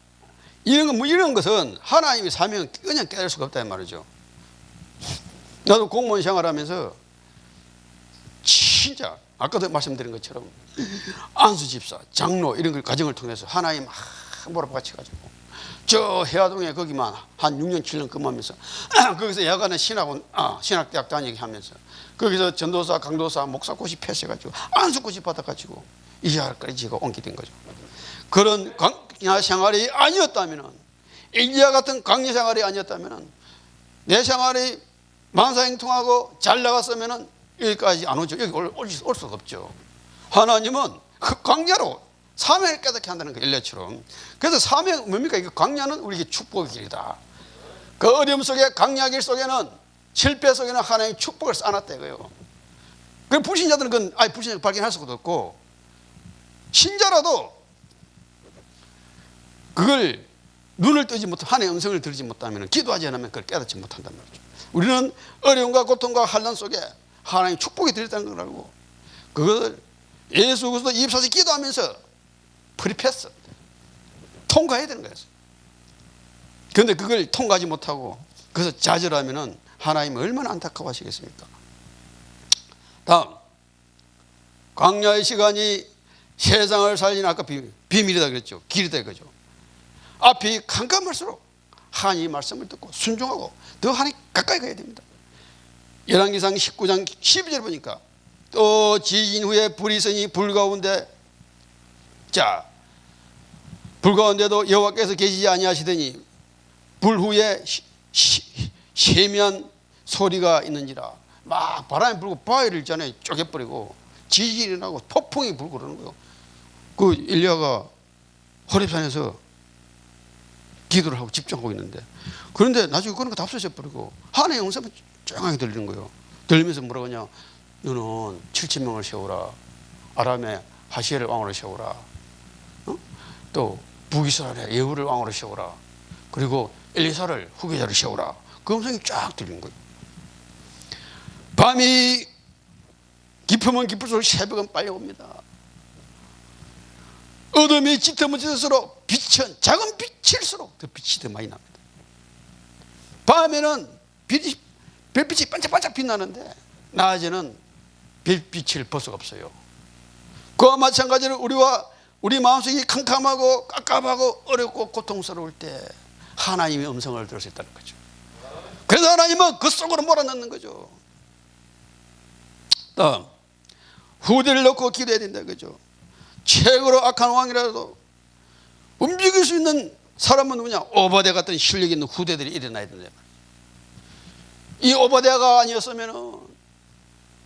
이런 것은 하나님의 사명을 그냥 깨달을 수가 없다는 말이죠. 나도 공무원 생활하면서 진짜 아까도 말씀드린 것처럼 안수 집사, 장로 이런 걸 과정을 통해서 하나님 막 몰아박아 가지고 저 해화동에 거기만 한 6년 7년 근무하면서 거기서 야간에 신학대학 다니게 하면서 거기서 전도사, 강도사, 목사고시 패스해가지고 안수고시 받아가지고 이자까지 옮게 된 거죠. 그런 강야 생활이 아니었다면은, 엘리야 같은 강야 생활이 아니었다면은, 내 생활이 만사행통하고 잘 나갔으면은 여기까지 안 오죠. 여기 올 수가 없죠. 하나님은 그 광야로 사명을 깨닫게 한다는 거, 엘리야처럼. 그래서 사명 뭡니까? 이거 광야는 우리에게 축복의 길이다. 그 어려움 속에, 광야 길 속에는, 실패 속에는 하나님의 축복을 쌓아놨다 이거예요. 그 불신자들은 그건 불신자 발견할 수가 없고, 신자라도 그걸 눈을 뜨지 못하면, 하나님의 음성을 들지 못하면, 기도하지 않으면 그걸 깨닫지 못한단 말이죠. 우리는 어려움과 고통과 환난 속에 하나님 축복이 들었다는 걸 알고, 그것을 예수 그리스도 24시 기도하면서 프리패스 통과해야 되는 거예요. 그런데 그걸 통과하지 못하고 그래서 좌절하면은 하나님이 얼마나 안타까워하시겠습니까? 다음, 광야의 시간이 세상을 살리는, 아까 비밀이다 그랬죠. 길이다 이거죠. 앞이 캄캄할수록 하나님의 말씀을 듣고 순종하고 더 하나님 가까이 가야 됩니다. 열왕기상 19장 12절 보니까, 또 지진 후에 불이 있으니 불 가운데, 자, 불 가운데도 여호와께서 계시지 아니하시더니 불 후에 세미한 소리가 있는지라. 막 바람이 불고 바위를 있잖아요, 쪼개버리고 지진이 일어나고 폭풍이 불고 그러는 거예요. 그 엘리야가 호렙산에서 기도를 하고 집중하고 있는데, 그런데 나중에 그런 거 다 없어져 버리고 하나님의 음성이 조용하게 들리는 거예요. 들리면서 뭐라고 하냐, 너는 7,000명을 세우라, 아람의 하시엘을 왕으로 세우라, 또 북이스라엘의 예후를 왕으로 세우라, 그리고 엘리사를 후계자를 세우라. 그 음성이 쫙 들리는 거예요. 밤이 깊으면 깊을수록 새벽은 빨리 옵니다. 어둠이 짙으면 짙을수록 빛은, 작은 빛일수록 더 빛이 더 많이 납니다. 밤에는 별빛이 반짝반짝 빛나는데 낮에는 별빛을 볼 수가 없어요. 그와 마찬가지로 우리 마음속이 캄캄하고 깝깝하고 어렵고 고통스러울 때 하나님의 음성을 들을 수 있다는 거죠. 그래서 하나님은 그 속으로 몰아넣는 거죠. 다음, 후대를 놓고 기도해야 된다는 거죠. 최고로 악한 왕이라도 움직일 수 있는 사람은 누구냐? 오바댜 같은 실력 있는 후대들이 일어나야 된다. 이 오바댜가 아니었으면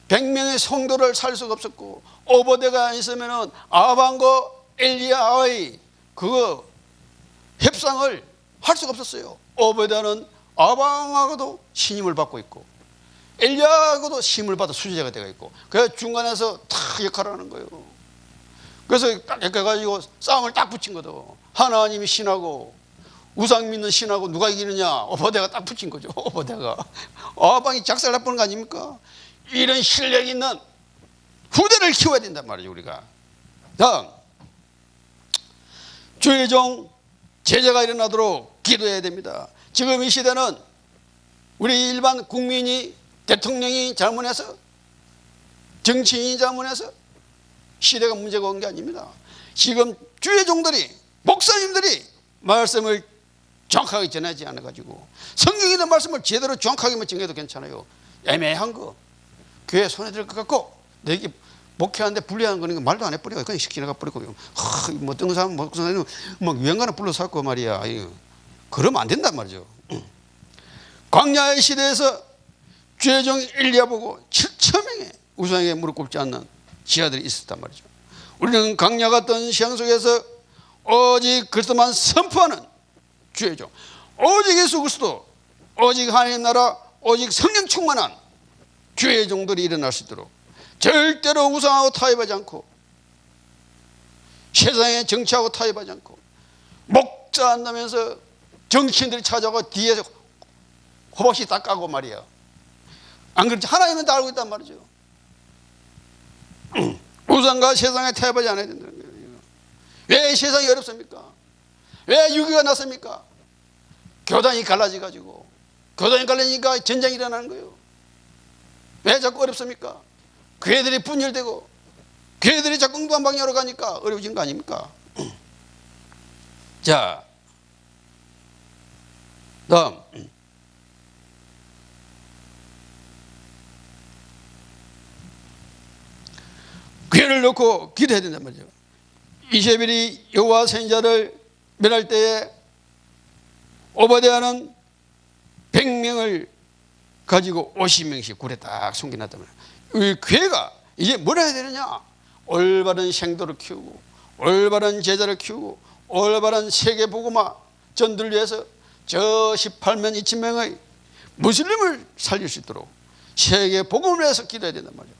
100명의 성도를 살 수가 없었고, 오바댜가 아니었으면 아합과 엘리야의 그 협상을 할 수가 없었어요. 오바댜는 아합하고도 신임을 받고 있고 엘리야하고도 신임을 받아 수제자가 되어 있고, 그래서 중간에서 다 역할을 하는 거예요. 그래서 딱 엮어가지고 싸움을 딱 붙인 거도, 하나님이 신하고 우상 믿는 신하고 누가 이기느냐, 오바댜가 딱 붙인 거죠. 오바댜가 아합이 작살 나쁘는 거 아닙니까? 이런 실력 있는 후대를 키워야 된단 말이죠, 우리가. 다음, 주의 종 제자가 일어나도록 기도해야 됩니다. 지금 이 시대는 우리 일반 국민이, 대통령이 잘못해서, 정치인이 잘못해서 시대가 문제가 온 게 아닙니다. 지금 주의 종들이, 목사님들이 말씀을 정확하게 전하지 않아가지고, 성경에 있는 말씀을 제대로 정확하게만 전해도 괜찮아요. 애매한 거 교회 손에 들 것 같고, 내게 목회하는데 불리한 거는 말도 안 해버리고 그냥 시키나가 버리고, 뭐 어떤 사람 목사님 막 유행가나 불러서 고 말이야. 그러면 안 된단 말이죠. 광야의 시대에서 주의 종 엘리야 보고 7,000명의 우상에게 무릎 꿇지 않는 지하들이 있었단 말이죠. 우리는 광야 같은 시향 속에서 오직 그리스도만 선포하는 주의 종, 오직 예수 그리스도, 오직 하나님 나라, 오직 성령 충만한 주의 종들이 일어날 수 있도록, 절대로 우상하고 타협하지 않고, 세상에 정치하고 타협하지 않고, 목자 한다면서 정치인들이 찾아오고 뒤에서 호박씨 딱 까고 말이야. 안 그렇지? 하나님은 다 알고 있단 말이죠. 우상과 세상에 타협하지 않아야 된다는 거예요. 왜 세상이 어렵습니까? 왜 유교가 났습니까? 교단이 갈라져가지고, 교단이 갈라지니까 전쟁이 일어나는 거예요. 왜 자꾸 어렵습니까? 교회들이 분열되고 교회들이 자꾸 엉뚱한 방향으로 가니까 어려워진 거 아닙니까? 자, 다음 교회를 놓고 기도해야 된단 말이죠. 이세벨이 여호와 선지자를 멸할 때에 오바댜는 100명을 가지고 50명씩 굴에 딱 숨겨놨단 말이에요. 교회가 이제 뭘 해야 되느냐? 올바른 생도를 키우고, 올바른 제자를 키우고, 올바른 세계 복음화 전도를 위해서 저 18만 2천 명의 무슬림을 살릴 수 있도록 세계 복음을 위해서 기도해야 된단 말이에요.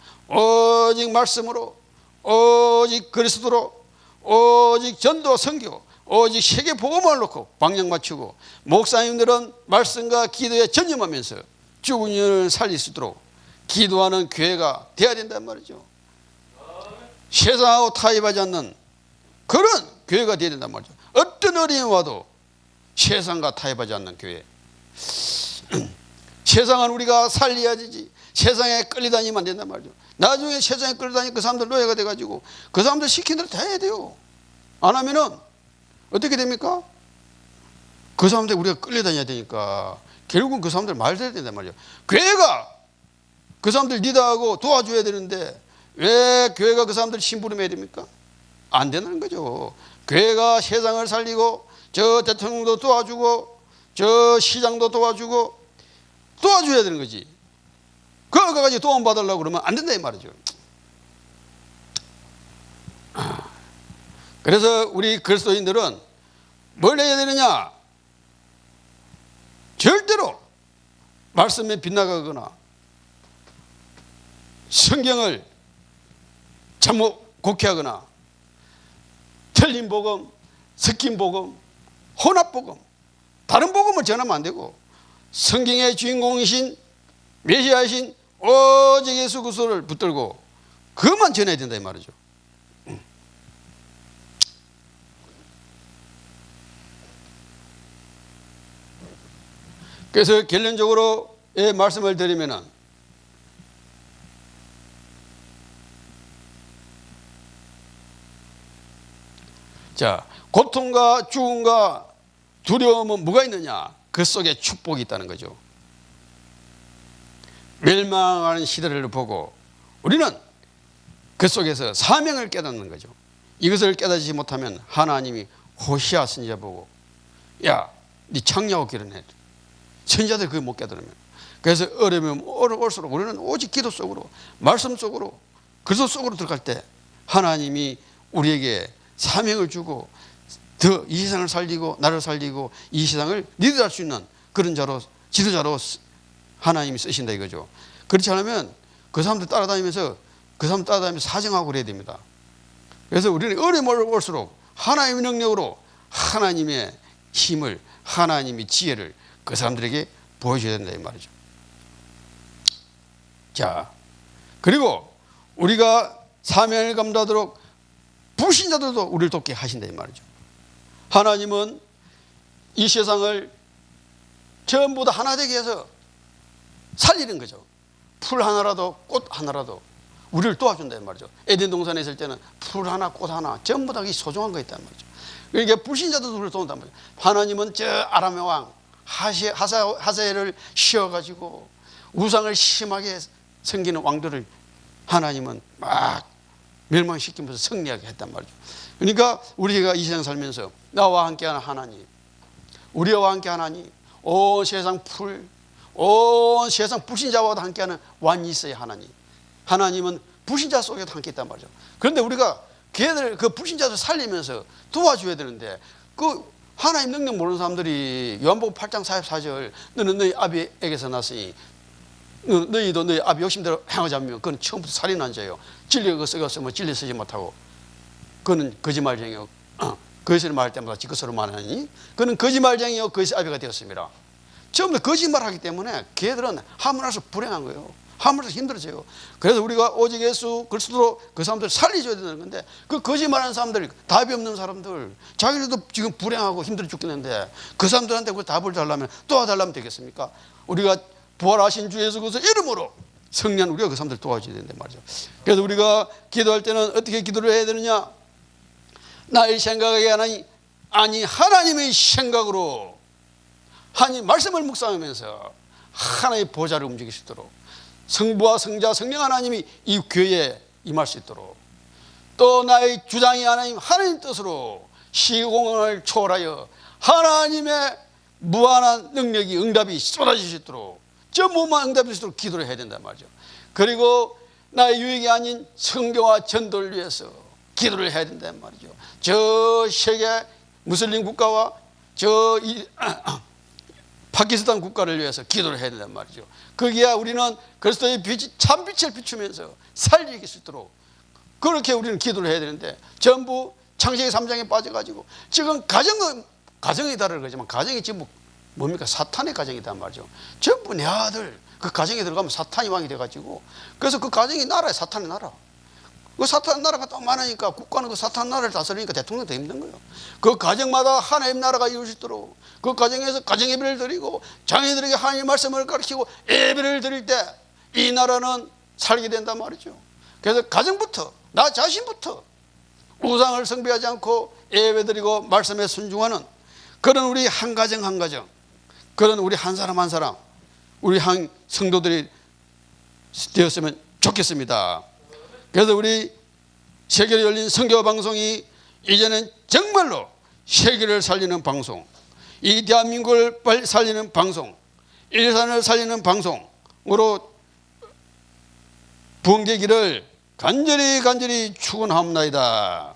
오직 말씀으로, 오직 그리스도로, 오직 전도 선교, 오직 세계 복음을 놓고 방향 맞추고, 목사님들은 말씀과 기도에 전념하면서 죽은 인을 살릴 수 있도록 기도하는 교회가 되어야 된단 말이죠. 세상하고 타협하지 않는 그런 교회가 되어야 된단 말이죠. 어떤 어려움이 와도 세상과 타협하지 않는 교회. 세상은 우리가 살려야 되지, 세상에 끌려다니면 안 된단 말이죠. 나중에 세상에 끌려다니면 그 사람들 노예가 돼가지고 그 사람들 시킨 대로 다 해야 돼요. 안 하면은 어떻게 됩니까? 그 사람들 우리가 끌려다녀야 되니까 결국은 그 사람들 말 들어야 된단 말이죠. 교회가 그 사람들 리더하고 도와줘야 되는데 왜 교회가 그 사람들 심부름해야 됩니까? 안 되는 거죠. 교회가 세상을 살리고 저 대통령도 도와주고 저 시장도 도와주고 도와줘야 되는 거지. 그거 가지고 도움 받으려고 그러면 안 된다 이 말이죠. 그래서 우리 그리스도인들은 뭘 해야 되느냐? 절대로 말씀에 빗나가거나 성경을 잘못 곡해하거나 틀린 복음, 섞인 복음, 혼합 복음, 다른 복음을 전하면 안 되고 성경의 주인공이신 메시아이신 오직 예수 그리스도를 붙들고 그것만 전해야 된다 이 말이죠. 그래서 결론적으로 말씀을 드리면은 자, 고통과 죽음과 두려움은 뭐가 있느냐? 그 속에 축복이 있다는 거죠. 멸망하는 시대를 보고 우리는 그 속에서 사명을 깨닫는 거죠. 이것을 깨닫지 못하면 하나님이 호시아 선지자 보고 야, 네 창녀하고 결혼해. 선지자들 그걸 못 깨달으면. 그래서 어려우면 올수록 우리는 오직 기도 속으로, 말씀 속으로, 그리스도 속으로 들어갈 때 하나님이 우리에게 사명을 주고 더 이 세상을 살리고 나를 살리고 이 세상을 리드할 수 있는 그런 자로, 지도자로 하나님이 쓰신다 이거죠. 그렇지 않으면 그 사람들 따라다니면서 사정하고 그래야 됩니다. 그래서 우리는 어려움을 올수록 하나님의 능력으로 하나님의 힘을, 하나님의 지혜를 그 사람들에게 보여줘야 된다 이 말이죠. 자, 그리고 우리가 사명을 감당하도록 불신자들도 우리를 돕게 하신다 이 말이죠. 하나님은 이 세상을 전부 다 하나 되게 해서 살리는 거죠. 풀 하나라도 꽃 하나라도 우리를 도와준다 이 말이죠. 에덴 동산에 있을 때는 풀 하나 꽃 하나 전부 다 소중한 거 있단 말이죠. 그러니까 불신자들도 우리를 도운단 말이죠. 하나님은 저 아람의 왕 하사엘을 씌워가지고 우상을 심하게 섬기는 왕들을 하나님은 막 멸망시키면서 승리하게 했단 말이죠. 그러니까 우리가 이 세상 살면서 나와 함께하는 하나님, 우리와 함께 하나님, 온 세상 온 세상 불신자와도 함께하는 왕이 있어야 하나님. 하나님은 불신자 속에도 함께 있단 말이죠. 그런데 우리가 걔들 그 불신자들 살리면서 도와줘야 되는데 그 하나님 능력 모르는 사람들이 요한복음 8장 44절 너는 너희 아비에게서 났으니 너희도 너희 아비 욕심대로 행하지 않으면 그건 처음부터 살인한 자예요. 진리가 썩었으면 진리 쓰지 못하고 그거는 거짓말쟁이요. 거짓을 말할 때마다 지 것으로 말하니 그는 거짓말쟁이요 거짓 아비가 되었습니다. 전부 거짓말하기 때문에 걔들은 하물어서 불행한 거예요. 하물어서 힘들어져요. 그래서 우리가 오직 예수 그리스도로 그 사람들을 살려줘야 되는 건데, 그 거짓말하는 사람들, 답이 없는 사람들, 자기들도 지금 불행하고 힘들어 죽겠는데 그 사람들한테 그 답을 달라면 도와달라면 되겠습니까? 우리가 부활하신 주 예수 그리스도 이름으로 성령 우리가 그 사람들 도와줘야 된단 말이죠. 그래서 우리가 기도할 때는 어떻게 기도를 해야 되느냐? 나의 생각이 아니 하나님의 생각으로 하나님 말씀을 묵상하면서 하나님의 보좌를 움직일 수 있도록, 성부와 성자 성령 하나님이 이 교회에 임할 수 있도록, 또 나의 주장이 하나님 뜻으로 시공을 초월하여 하나님의 무한한 능력이 응답이 쏟아질 수 있도록, 저 무한한 응답이 수 있도록 기도를 해야 된단 말이죠. 그리고 나의 유익이 아닌 선교와 전도를 위해서 기도를 해야 된단 말이죠. 저 세계 무슬림 국가와 저 파키스탄 국가를 위해서 기도를 해야 된단 말이죠. 거기에 우리는 그리스도의 빛이 참빛을 비추면서 살릴 수 있도록 그렇게 우리는 기도를 해야 되는데, 전부 창세기 3장에 빠져가지고 지금 가정이 다를 거지만 가정이 지금 뭡니까? 사탄의 가정이단 말이죠. 전부 내 아들 그 가정에 들어가면 사탄이 왕이 돼가지고, 그래서 그 가정이 나라야. 사탄의 나라. 그 사탄 나라가 또 많으니까 국가는 그 사탄 나라를 다스리니까 대통령 더 힘든 거예요. 그 가정마다 하나님 나라가 이룰 수 있도록 그 가정에서 가정 예배를 드리고 자녀들에게 하나님의 말씀을 가르치고 예배를 드릴 때 이 나라는 살게 된단 말이죠. 그래서 가정부터, 나 자신부터 우상을 숭배하지 않고 예배 드리고 말씀에 순종하는 그런 우리 한 가정 한 가정, 그런 우리 한 사람 한 사람, 우리 한 성도들이 되었으면 좋겠습니다. 그래서 우리 세계로 열린 선교 방송이 이제는 정말로 세계를 살리는 방송, 이 대한민국을 살리는 방송, 일산을 살리는 방송으로 부흥되기를 간절히 축원합니다.